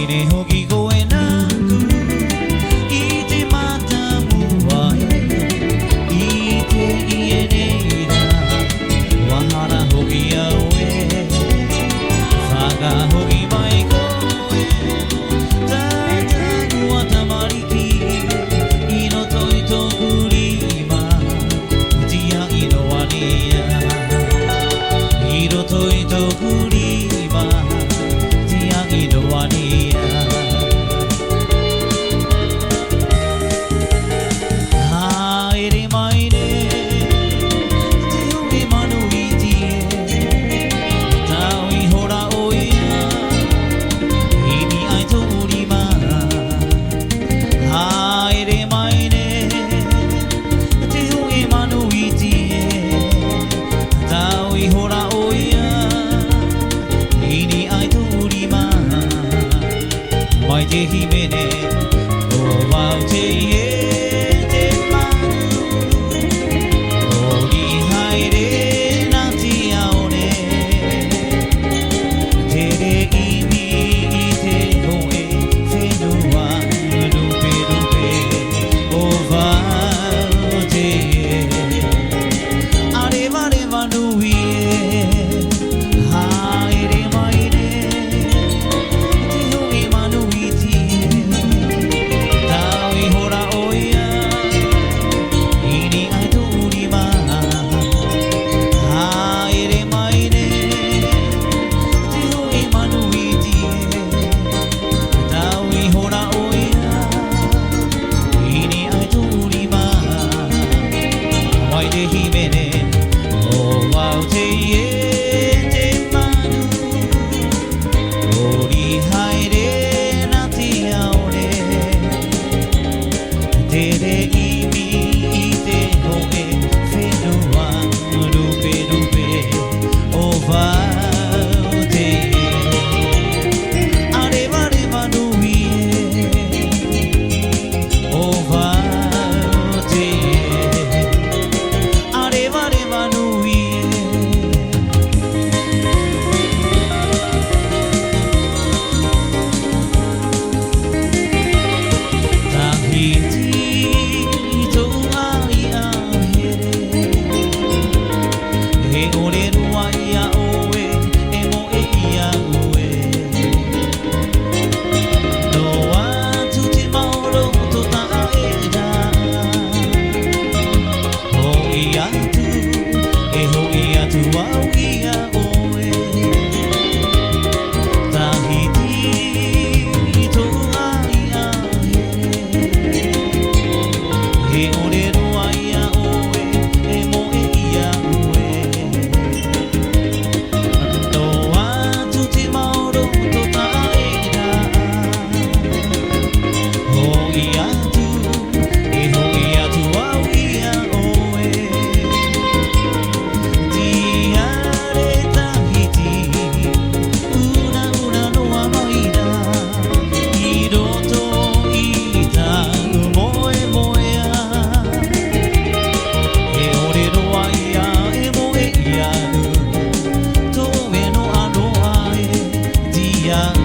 ねほぎ声なくいてまたむわえいていえねえなわはらほぎやおえさがほぎまいこえたたぐわたまりきいのといとくりまうちやいのわにやいろといとくりまちやいのわにやはえれまいねておげまのいじえたおいほらおいやいみあいとおりまはえれまいねておげまのいじえたおいほらおいやいにあいとおりままいてひめねおわうていえ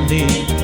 で